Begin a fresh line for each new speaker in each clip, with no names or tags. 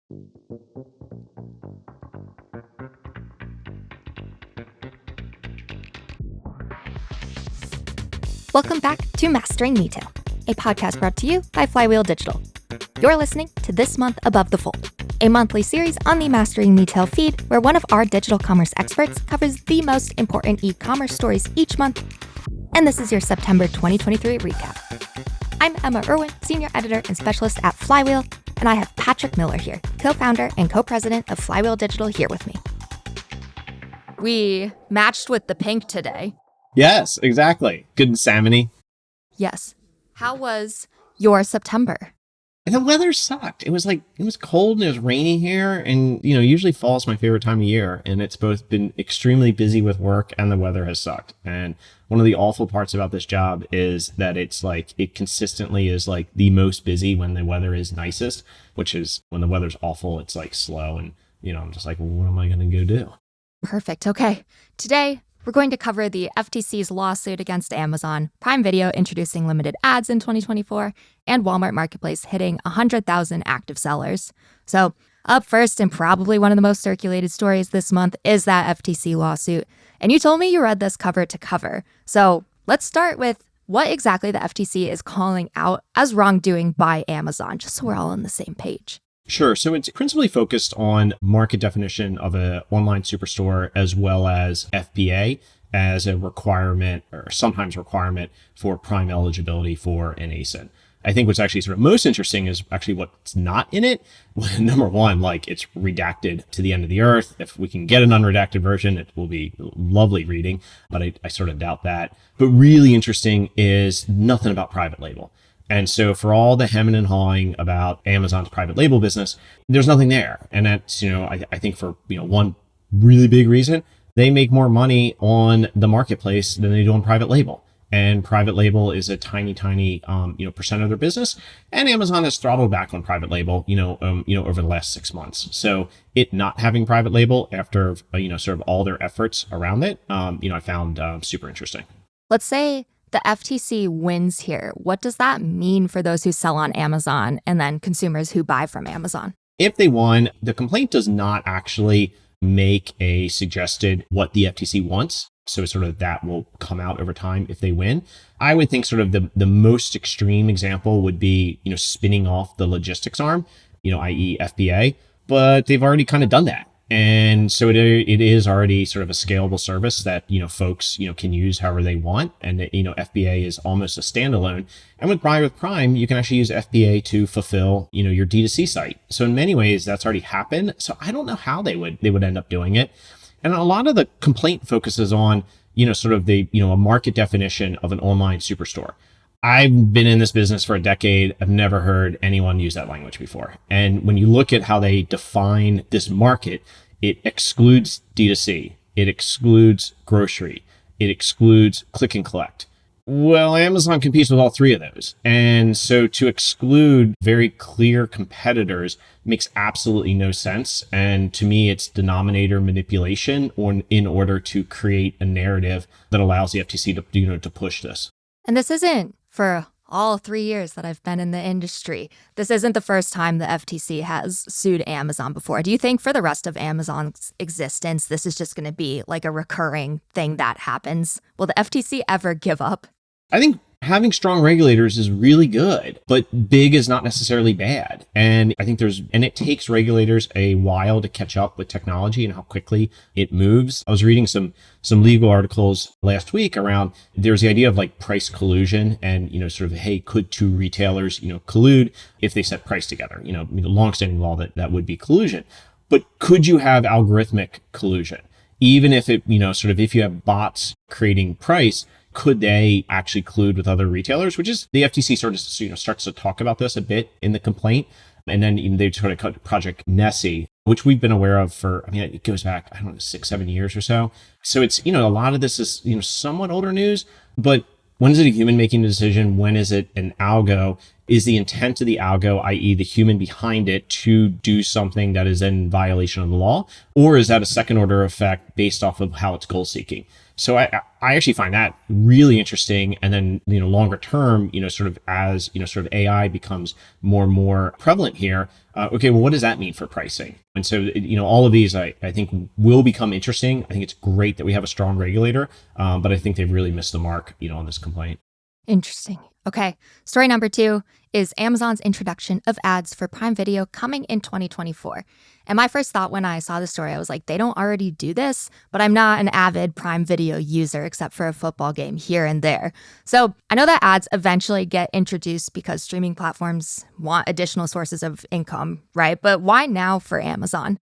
Welcome back to Mastering Metail, a podcast brought to you by Flywheel Digital. You're listening to This Month Above the Fold, a monthly series on the Mastering Metail feed where one of our digital commerce experts covers the most important e-commerce stories each month. And this is your September 2023 recap. I'm Emma Irwin, Senior Editor and Specialist at Flywheel, and I have Patrick Miller here, co-founder and co-president of Flywheel Digital, here with me. We matched with the pink today.
Yes, exactly. Good and salmon-y.
Yes. How was your September?
And the weather sucked. It was cold and it was rainy here. And, usually fall is my favorite time of year. And it's both been extremely busy with work and the weather has sucked. And one of the awful parts about this job is that it consistently is the most busy when the weather is nicest, which is when the weather's awful, it's slow. And, I'm just well, what am I going to go do?
Perfect. Okay. Today, we're going to cover the FTC's lawsuit against Amazon, Prime Video introducing limited ads in 2024, and Walmart Marketplace hitting 100,000 active sellers. So up first, and probably one of the most circulated stories this month, is that FTC lawsuit. And you told me you read this cover to cover. So let's start with what exactly the FTC is calling out as wrongdoing by Amazon, just so we're all on the same page.
Sure. So it's principally focused on market definition of an online superstore as well as FBA as a requirement or sometimes requirement for Prime eligibility for an ASIN. I think what's actually sort of most interesting is actually what's not in it. Number one, it's redacted to the end of the earth. If we can get an unredacted version, it will be lovely reading, but I sort of doubt that. But really interesting is nothing about private label. And so for all the hemming and hawing about Amazon's private label business, there's nothing there. And that's, I think for, one really big reason, they make more money on the marketplace than they do on private label. And private label is a tiny, percent of their business. And Amazon has throttled back on private label, over the last 6 months. So it not having private label after, sort of all their efforts around it, I found super interesting.
Let's say the FTC wins here. What does that mean for those who sell on Amazon and then consumers who buy from Amazon?
If they won, the complaint does not actually make a suggested what the FTC wants. So sort of that will come out over time if they win. I would think sort of the most extreme example would be, spinning off the logistics arm, i.e. FBA, but they've already kind of done that. And so it is already sort of a scalable service that, folks, can use however they want. And, FBA is almost a standalone. And with Prime, you can actually use FBA to fulfill, your D2C site. So in many ways, that's already happened. So I don't know how they would end up doing it. And a lot of the complaint focuses on, sort of a market definition of an online superstore. I've been in this business for a decade. I've never heard anyone use that language before. And when you look at how they define this market, it excludes D2C. It excludes grocery. It excludes click and collect. Well, Amazon competes with all three of those. And so to exclude very clear competitors makes absolutely no sense. And to me, it's denominator manipulation in order to create a narrative that allows the FTC to push this.
And this isn't for all 3 years that I've been in the industry. This isn't the first time the FTC has sued Amazon before. Do you think for the rest of Amazon's existence, this is just going to be a recurring thing that happens? Will the FTC ever give up?
I think having strong regulators is really good, but big is not necessarily bad. And I think it takes regulators a while to catch up with technology and how quickly it moves. I was reading some legal articles last week around, there's the idea of price collusion and, sort of, hey, could two retailers, collude if they set price together? Longstanding law that would be collusion. But could you have algorithmic collusion? Even if it, if you have bots creating price, could they actually collude with other retailers? Which is the FTC sort of starts to talk about this a bit in the complaint. And then they sort of cut Project Nessie, which we've been aware of it goes back, 6-7 years or so. So it's, a lot of this is, somewhat older news, but when is it a human making a decision? When is it an algo? Is the intent of the algo, i.e. the human behind it, to do something that is in violation of the law? Or is that a second order effect based off of how it's goal seeking? So I actually find that really interesting. And then, longer term, sort of as, sort of AI becomes more and more prevalent here. Okay, well, what does that mean for pricing? And so, all of these, I think will become interesting. I think it's great that we have a strong regulator, but I think they've really missed the mark, on this complaint.
Interesting. Okay. Story number 2 is Amazon's introduction of ads for Prime Video coming in 2024. And my first thought when I saw the story, I was like, they don't already do this, but I'm not an avid Prime Video user except for a football game here and there. So I know that ads eventually get introduced because streaming platforms want additional sources of income, right? But why now for Amazon?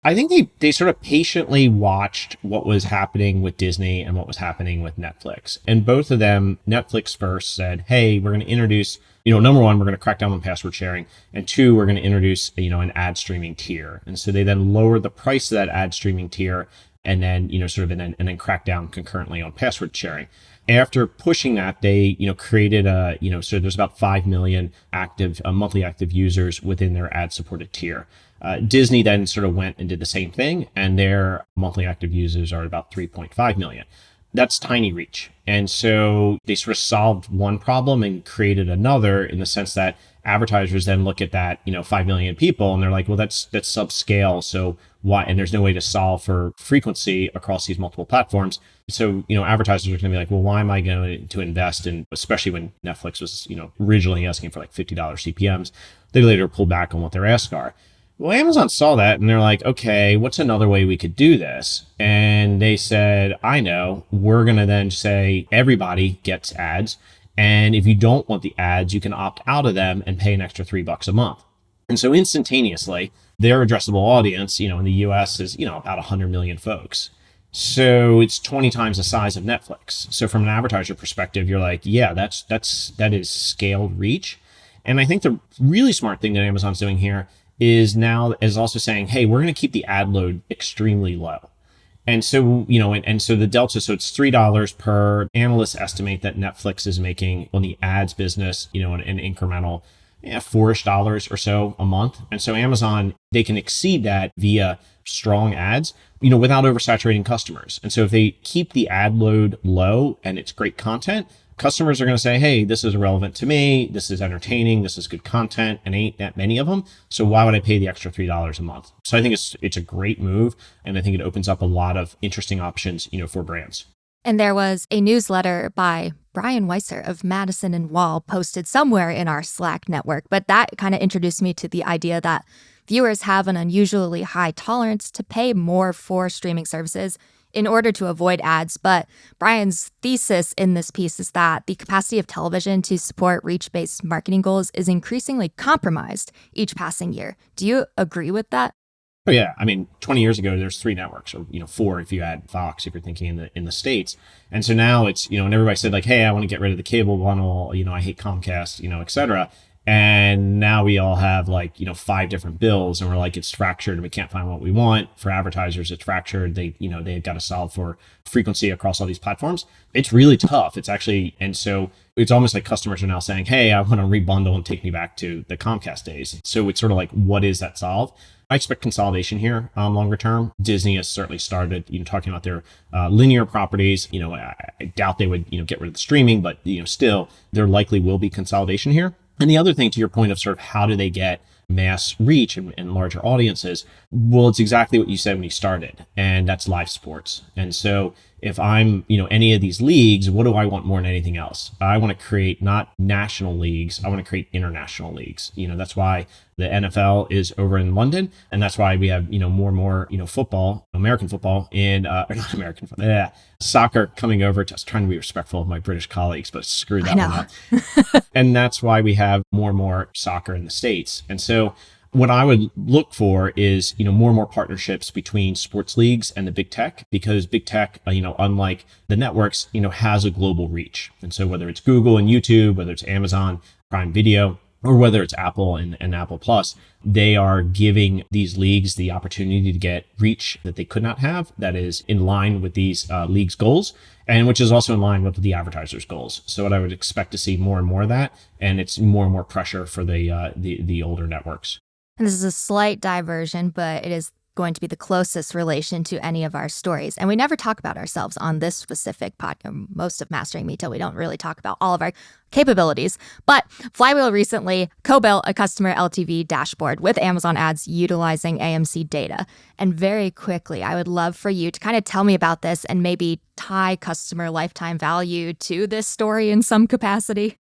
I think they sort of patiently watched what was happening with Disney and what was happening with Netflix. And both of them, Netflix first said, hey, we're going to introduce, number one, we're going to crack down on password sharing. And two, we're going to introduce, an ad streaming tier. And so they then lowered the price of that ad streaming tier and then, and then crack down concurrently on password sharing. After pushing that, they, created so there's about 5 million monthly active users within their ad supported tier. Disney then sort of went and did the same thing, and their monthly active users are about 3.5 million. That's tiny reach. And so they sort of solved one problem and created another in the sense that advertisers then look at that, 5 million people and they're like, well, that's subscale. So why? And there's no way to solve for frequency across these multiple platforms. So, advertisers are going to be like, well, why am I going to invest in, especially when Netflix was, originally asking for like $50 CPMs. They later pulled back on what their asks are. Well, Amazon saw that and they're like, okay, what's another way we could do this? And they said, I know, we're going to then say everybody gets ads. And if you don't want the ads, you can opt out of them and pay an extra $3 a month. And so instantaneously, their addressable audience, in the US is, about 100 million folks. So it's 20 times the size of Netflix. So from an advertiser perspective, you're like, yeah, that is scaled reach. And I think the really smart thing that Amazon's doing here is also saying, hey, we're going to keep the ad load extremely low. And so, and so the delta, so it's $3 per. Analysts estimate that Netflix is making on the ads business, an incremental $4-ish or so a month. And so Amazon, they can exceed that via strong ads, without oversaturating customers. And so if they keep the ad load low and it's great content, customers are going to say, hey, this is relevant to me. This is entertaining. This is good content, and ain't that many of them. So why would I pay the extra $3 a month? So I think it's a great move. And I think it opens up a lot of interesting options, for brands.
And there was a newsletter by Brian Weiser of Madison and Wall posted somewhere in our Slack network. But that kind of introduced me to the idea that viewers have an unusually high tolerance to pay more for streaming services in order to avoid ads. But Brian's thesis in this piece is that the capacity of television to support reach-based marketing goals is increasingly compromised each passing year. Do you agree with that?
Oh yeah, I mean, 20 years ago, there's 3 networks, or 4 if you add Fox, if you're thinking in the States. And so now it's, and everybody said like, hey, I want to get rid of the cable bundle, I hate Comcast, et cetera. And now we all have 5 different bills, and we're like, it's fractured and we can't find what we want. For advertisers, it's fractured. They've got to solve for frequency across all these platforms. It's really tough. It's actually, and so it's almost like customers are now saying, hey, I want to rebundle and take me back to the Comcast days. So it's sort of like, what is that solve? I expect consolidation here longer term. Disney has certainly started, talking about their linear properties. I doubt they would, get rid of the streaming, but, still there likely will be consolidation here. And the other thing, to your point of sort of how do they get mass reach and larger audiences? Well, it's exactly what you said when you started, and that's live sports. And so if I'm, any of these leagues, what do I want more than anything else? I want to create not national leagues. I want to create international leagues. That's why the NFL is over in London. And that's why we have, more and more, football, American football and, or not American football, soccer coming over to us, trying to be respectful of my British colleagues, but screw that one up. And that's why we have more and more soccer in the States. And so what I would look for is, more and more partnerships between sports leagues and the big tech, because big tech, unlike the networks, has a global reach. And so whether it's Google and YouTube, whether it's Amazon Prime Video, or whether it's Apple and Apple Plus, they are giving these leagues the opportunity to get reach that they could not have, that is in line with these leagues' goals, and which is also in line with the advertisers' goals. So what I would expect to see more and more of that, and it's more and more pressure for the older networks.
And this is a slight diversion, but it is going to be the closest relation to any of our stories. And we never talk about ourselves on this specific podcast. Most of Mastering Metail, we don't really talk about all of our capabilities. But Flywheel recently co-built a customer LTV dashboard with Amazon ads utilizing AMC data. And very quickly, I would love for you to kind of tell me about this and maybe tie customer lifetime value to this story in some capacity.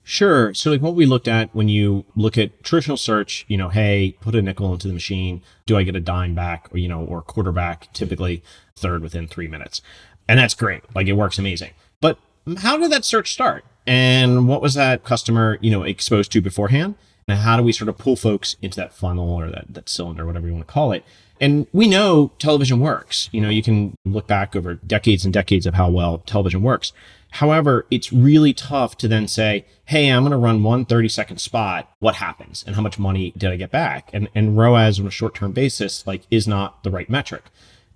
Sure. So like what we looked at when you look at traditional search, hey, put a nickel into the machine. Do I get a dime back or a quarter back, typically third within 3 minutes. And that's great. Like it works amazing. But how did that search start? And what was that customer, exposed to beforehand? And how do we sort of pull folks into that funnel or that cylinder, whatever you want to call it? And we know television works. You can look back over decades and decades of how well television works. However, it's really tough to then say, hey, I'm going to run one 30-second spot. What happens? And how much money did I get back? And ROAS on a short-term basis, is not the right metric.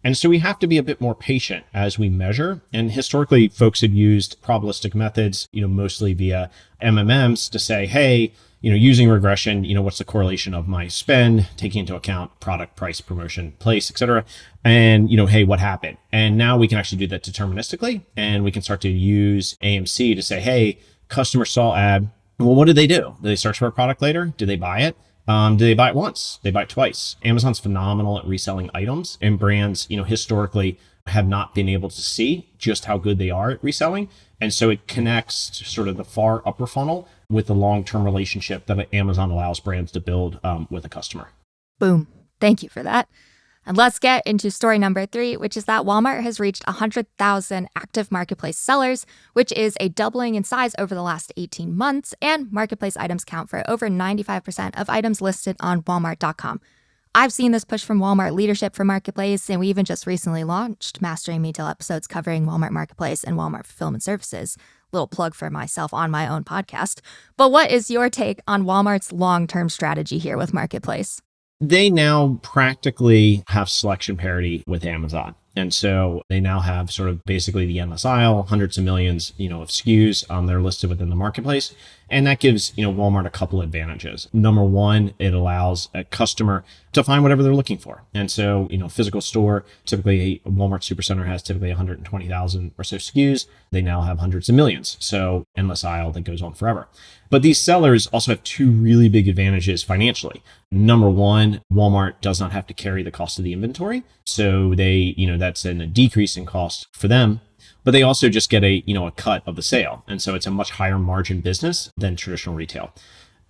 And so we have to be a bit more patient as we measure. And historically, folks had used probabilistic methods, mostly via MMMs to say, hey, using regression, what's the correlation of my spend, taking into account product, price, promotion, place, et cetera. And, hey, what happened? And now we can actually do that deterministically. And we can start to use AMC to say, hey, customer saw ad. Well, what did they do? Did they search for a product later? Did they buy it? Did they buy it once? Did they buy it twice? Amazon's phenomenal at reselling items, and brands, historically have not been able to see just how good they are at reselling. And so it connects to sort of the far upper funnel with the long-term relationship that Amazon allows brands to build with a customer.
Boom. Thank you for that. And let's get into story number 3, which is that Walmart has reached 100,000 active marketplace sellers, which is a doubling in size over the last 18 months, and marketplace items count for over 95% of items listed on Walmart.com. I've seen this push from Walmart leadership for Marketplace, and we even just recently launched Mastering Metail episodes covering Walmart Marketplace and Walmart Fulfillment Services. Little plug for myself on my own podcast. But what is your take on Walmart's long-term strategy here with Marketplace?
They now practically have selection parity with Amazon. And so they now have sort of basically the endless aisle, hundreds of millions, of SKUs they're listed within the marketplace. And that gives, Walmart a couple advantages. Number one, it allows a customer to find whatever they're looking for. And so, physical store, typically a Walmart Supercenter has typically 120,000 or so SKUs. They now have hundreds of millions. So endless aisle that goes on forever. But these sellers also have two really big advantages financially. Number one, Walmart does not have to carry the cost of the inventory. So they, that's a decrease in cost for them. But they also just get a cut of the sale. And so it's a much higher margin business than traditional retail.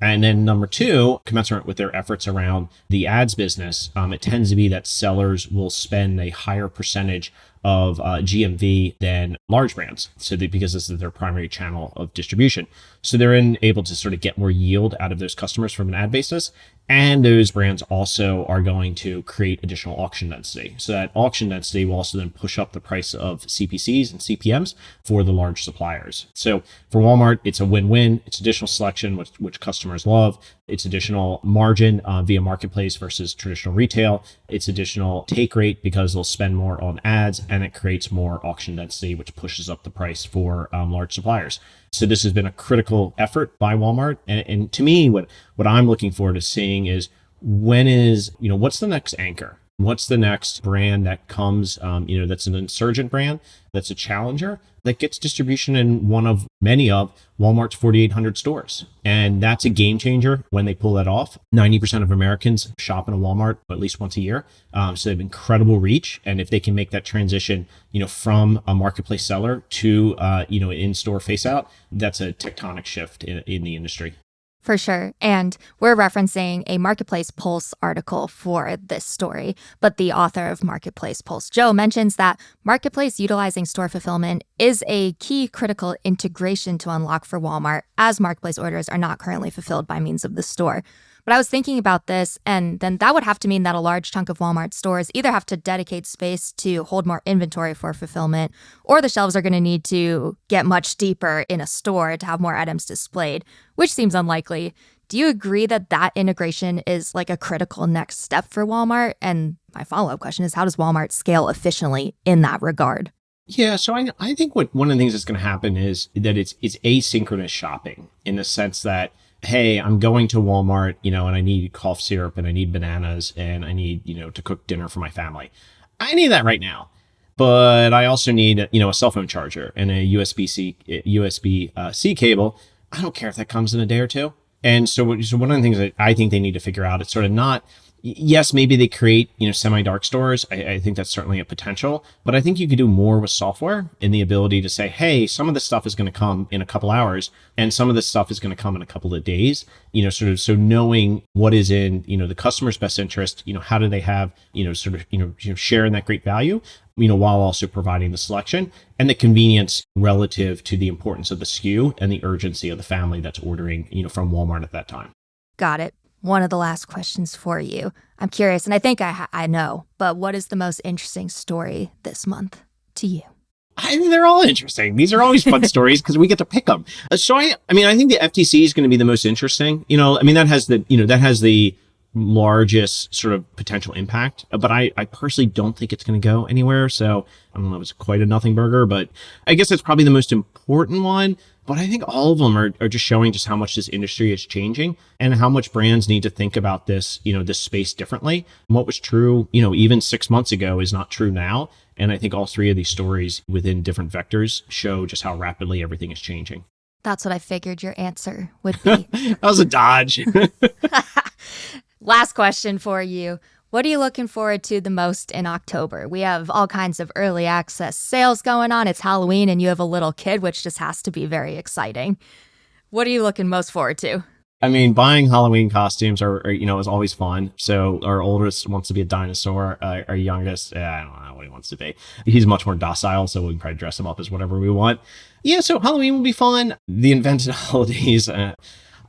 And then number two, commensurate with their efforts around the ads business, it tends to be that sellers will spend a higher percentage of GMV than large brands. So because this is their primary channel of distribution. So they're able to sort of get more yield out of those customers from an ad basis. And those brands also are going to create additional auction density. So that auction density will also then push up the price of CPCs and CPMs for the large suppliers. So for Walmart, it's a win-win. It's additional selection, which customers love. It's additional margin via marketplace versus traditional retail. It's additional take rate because they'll spend more on ads, and it creates more auction density, which pushes up the price for large suppliers. So this has been a critical effort by Walmart. And to me, what I'm looking forward to seeing is what's the next anchor? What's the next brand that comes, that's an insurgent brand, that's a challenger, that gets distribution in one of many of Walmart's 4,800 stores. And that's a game changer when they pull that off. 90% of Americans shop in a Walmart at least once a year. So they have incredible reach. And if they can make that transition, from a marketplace seller to, an in-store face out, that's a tectonic shift in the industry.
For sure. And we're referencing a Marketplace Pulse article for this story. But the author of Marketplace Pulse, Joe, mentions that Marketplace utilizing store fulfillment is a key critical integration to unlock for Walmart, as Marketplace orders are not currently fulfilled by means of the store. But I was thinking about this, and then that would have to mean that a large chunk of Walmart stores either have to dedicate space to hold more inventory for fulfillment, or the shelves are going to need to get much deeper in a store to have more items displayed, which seems unlikely. Do you agree that that integration is like a critical next step for Walmart? And my follow-up question is, how does Walmart scale efficiently in that regard?
Yeah, so I think one of the things that's going to happen is that it's asynchronous shopping in the sense that hey, I'm going to Walmart, and I need cough syrup and I need bananas and I need, to cook dinner for my family. I need that right now. But I also need, a cell phone charger and a USB-C cable. I don't care if that comes in a day or two. And so one of the things that I think they need to figure out, it's sort of not, yes, maybe they create, semi-dark stores. I think that's certainly a potential, but I think you could do more with software and the ability to say, hey, some of this stuff is going to come in a couple hours and some of this stuff is going to come in a couple of days, so knowing what is in, the customer's best interest, how do they have, share in that great value, while also providing the selection and the convenience relative to the importance of the SKU and the urgency of the family that's ordering, from Walmart at that time.
Got it. One of the last questions for you. I'm curious, and I think I know, but what is the most interesting story this month to you?
I mean, they're all interesting. These are always fun stories because we get to pick them. So I think the FTC is going to be the most interesting. That has the largest sort of potential impact, but I personally don't think it's going to go anywhere. So I don't know if it's quite a nothing burger, but I guess it's probably the most important one. But I think all of them are just showing just how much this industry is changing and how much brands need to think about this, this space differently. And what was true, even 6 months ago is not true now. And I think all three of these stories within different vectors show just how rapidly everything is changing.
That's what I figured your answer would be.
That was a dodge.
Last question for you. What are you looking forward to the most in October? We have all kinds of early access sales going on. It's Halloween and you have a little kid, which just has to be very exciting. What are you looking most forward to?
I mean, buying Halloween costumes is always fun. So our oldest wants to be a dinosaur. Our youngest, I don't know what he wants to be. He's much more docile, so we can probably dress him up as whatever we want. Yeah, so Halloween will be fun. The invented holidays,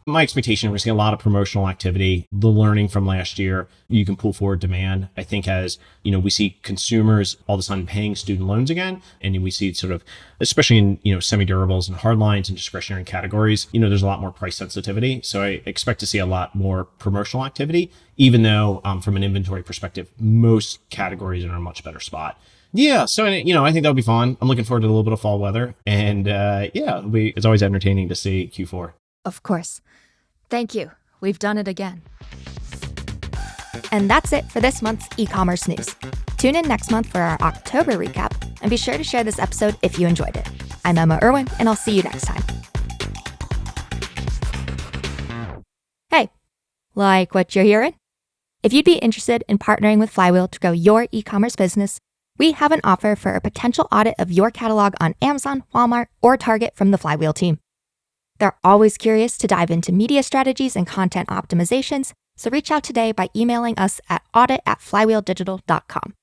my expectation, we're seeing a lot of promotional activity. The learning from last year, you can pull forward demand. I think as, we see consumers all of a sudden paying student loans again, and we see sort of, especially in, semi-durables and hard lines and discretionary categories, there's a lot more price sensitivity. So I expect to see a lot more promotional activity, even though from an inventory perspective, most categories are in a much better spot. Yeah, so, I think that'll be fun. I'm looking forward to a little bit of fall weather. And it's always entertaining to see Q4.
Of course. Thank you. We've done it again. And that's it for this month's e-commerce news. Tune in next month for our October recap, and be sure to share this episode if you enjoyed it. I'm Emma Irwin, and I'll see you next time. Hey, like what you're hearing? If you'd be interested in partnering with Flywheel to grow your e-commerce business, we have an offer for a potential audit of your catalog on Amazon, Walmart, or Target from the Flywheel team. They're always curious to dive into media strategies and content optimizations, so reach out today by emailing us at audit@flywheeldigital.com.